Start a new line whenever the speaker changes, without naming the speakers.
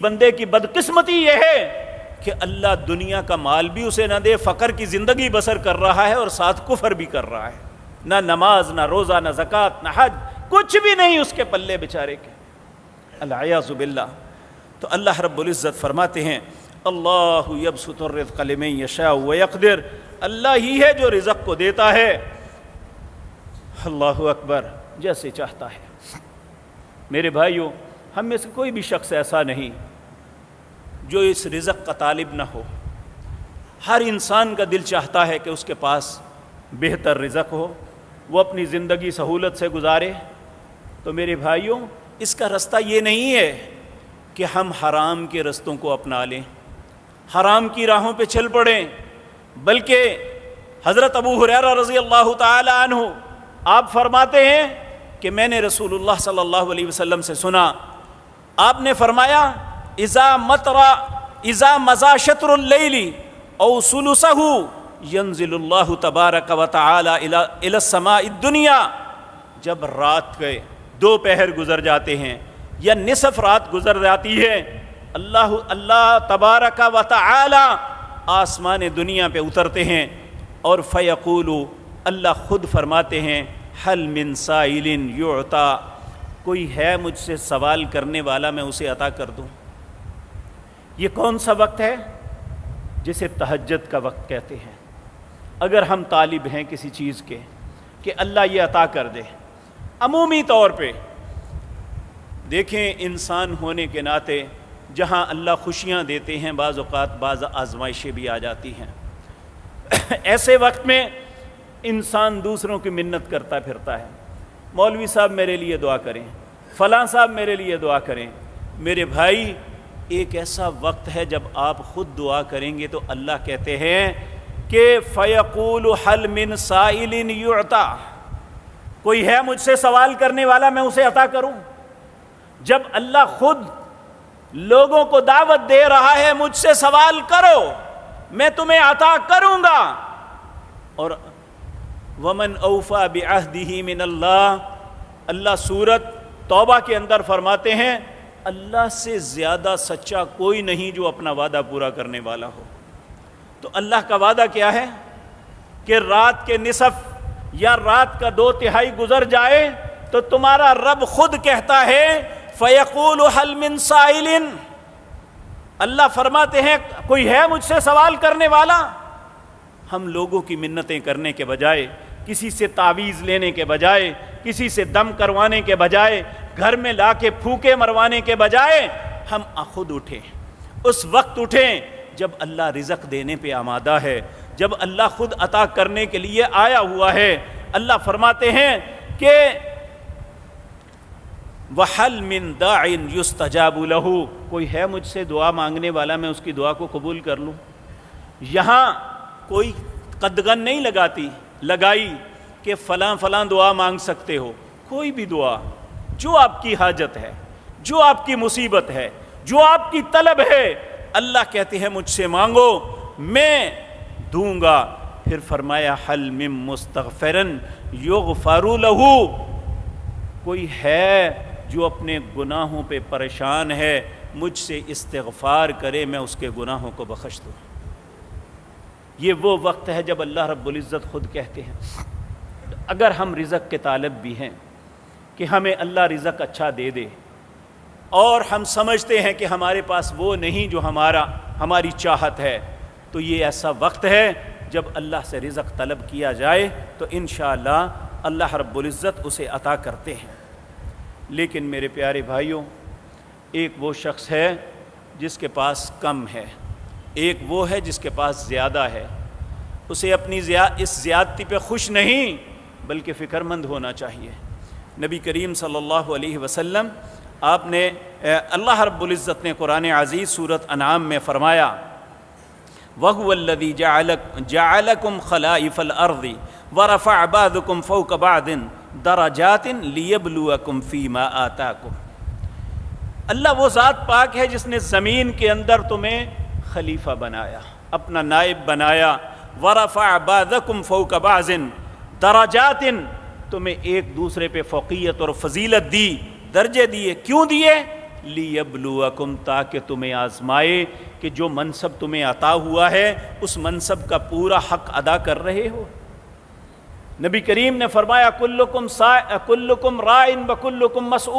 بندے کی بدقسمتی یہ ہے کہ اللہ دنیا کا مال بھی اسے نہ دے، فقر کی زندگی بسر کر رہا ہے اور ساتھ کفر بھی کر رہا ہے، نہ نماز نہ روزہ نہ زکوٰۃ نہ حج، کچھ بھی نہیں اس کے پلے بیچارے کے، العیاذ باللہ۔ تو اللہ رب العزت فرماتے ہیں اللہ یبسط الرزق لمن یشاء ویقدر، اللہ ہی ہے جو رزق کو دیتا ہے، اللہ اکبر، جیسے چاہتا ہے۔ میرے بھائیوں، ہم میں سے کوئی بھی شخص ایسا نہیں جو اس رزق کا طالب نہ ہو۔ ہر انسان کا دل چاہتا ہے کہ اس کے پاس بہتر رزق ہو، وہ اپنی زندگی سہولت سے گزارے۔ تو میرے بھائیوں، اس کا رستہ یہ نہیں ہے کہ ہم حرام کے رستوں کو اپنا لیں، حرام کی راہوں پہ چل پڑیں، بلکہ حضرت ابو ہریرہ رضی اللہ تعالی عنہ آپ فرماتے ہیں کہ میں نے رسول اللہ صلی اللہ علیہ وسلم سے سنا، آپ نے فرمایا اذا مضى شطر اللیل او ثلثہ ینزل اللہ تبارک و تعالی الی السماء الدنیا، جب رات کے دو پہر گزر جاتے ہیں یا نصف رات گزر جاتی ہے، اللہ تبارک و تعالی آسمان دنیا پہ اترتے ہیں اور فیقول، اللہ خود فرماتے ہیں حل من سائل یعطا، کوئی ہے مجھ سے سوال کرنے والا میں اسے عطا کر دوں۔ یہ کون سا وقت ہے؟ جسے تہجد کا وقت کہتے ہیں۔ اگر ہم طالب ہیں کسی چیز کے کہ اللہ یہ عطا کر دے، عمومی طور پہ دیکھیں، انسان ہونے کے ناطے جہاں اللہ خوشیاں دیتے ہیں، بعض اوقات بعض آزمائشیں بھی آ جاتی ہیں۔ ایسے وقت میں انسان دوسروں کی منت کرتا پھرتا ہے، مولوی صاحب میرے لیے دعا کریں، فلاں صاحب میرے لیے دعا کریں۔ میرے بھائی، ایک ایسا وقت ہے جب آپ خود دعا کریں گے تو اللہ کہتے ہیں کہ فَيَقُولُ حَلْ مِن سَائِلٍ يُعْطَى، کوئی ہے مجھ سے سوال کرنے والا میں اسے عطا کروں۔ جب اللہ خود لوگوں کو دعوت دے رہا ہے مجھ سے سوال کرو میں تمہیں عطا کروں گا، اور وَمَنْ أَوْفَى بِعَهْدِهِ مِنَ اللَّهِ، اللہ سورۃ توبہ کے اندر فرماتے ہیں اللہ سے زیادہ سچا کوئی نہیں جو اپنا وعدہ پورا کرنے والا ہو۔ تو اللہ کا وعدہ کیا ہے کہ رات کے نصف یا رات کا 2/3 گزر جائے تو تمہارا رب خود کہتا ہے فَيَقُولُ حَلْ مِن سَائِلٍ، اللہ فرماتے ہیں کوئی ہے مجھ سے سوال کرنے والا۔ ہم لوگوں کی منتیں کرنے کے بجائے، کسی سے تعویذ لینے کے بجائے، کسی سے دم کروانے کے بجائے، گھر میں لا کے پھونکے مروانے کے بجائے، ہم خود اٹھیں، اس وقت اٹھیں جب اللہ رزق دینے پہ آمادہ ہے، جب اللہ خود عطا کرنے کے لیے آیا ہوا ہے۔ اللہ فرماتے ہیں کہ وَحَلْ مِن دَاعٍ يُسْتَجَابُ لَهُ، کوئی ہے مجھ سے دعا مانگنے والا میں اس کی دعا کو قبول کر لوں۔ یہاں کوئی قدغن نہیں لگائی کہ فلاں فلاں دعا مانگ سکتے ہو، کوئی بھی دعا جو آپ کی حاجت ہے، جو آپ کی مصیبت ہے، جو آپ کی طلب ہے، اللہ کہتے ہیں مجھ سے مانگو میں دوں گا۔ پھر فرمایا حل من مستغفر یغفر لہ، کوئی ہے جو اپنے گناہوں پہ پریشان ہے مجھ سے استغفار کرے میں اس کے گناہوں کو بخش دوں۔ یہ وہ وقت ہے جب اللہ رب العزت خود کہتے ہیں اگر ہم رزق کے طالب بھی ہیں کہ ہمیں اللہ رزق اچھا دے دے، اور ہم سمجھتے ہیں کہ ہمارے پاس وہ نہیں جو ہماری چاہت ہے، تو یہ ایسا وقت ہے جب اللہ سے رزق طلب کیا جائے تو انشاءاللہ اللہ رب العزت اسے عطا کرتے ہیں۔ لیکن میرے پیارے بھائیوں، ایک وہ شخص ہے جس کے پاس کم ہے، ایک وہ ہے جس کے پاس زیادہ ہے۔ اسے اپنی اس زیادتی پہ خوش نہیں بلکہ فکر مند ہونا چاہیے۔ نبی کریم صلی اللہ علیہ وسلم آپ نے اللہ رب العزت نے قرآن عزیز سورۃ انعام میں فرمایا وَهُوَ الَّذِي جَعَلَكُمْ خَلَائِفَ الْأَرْضِ وَرَفَعَ بَعْضَكُمْ فَوْقَ بَعْضٍ دَرَجَاتٍ لِيَبْلُوَكُمْ فِي مَا آتَاكُمْ، اللہ وہ ذات پاک ہے جس نے زمین کے اندر تمہیں خلیفہ بنایا، اپنا نائب بنایا، وَرَفَعَ بَعْضَكُمْ فَوْقَ بَعْضٍ دَرَجَاتٍ، تمہیں ایک دوسرے پہ فوقیت اور فضیلت دی، درجے دیے۔ کیوں دیے؟ لیبلوکم، تاکہ تمہیں آزمائے کہ جو منصب تمہیں عطا ہوا ہے اس منصب کا پورا حق ادا کر رہے ہو۔ نبی کریم نے فرمایا کلکم راعٍ وکلکم مسئول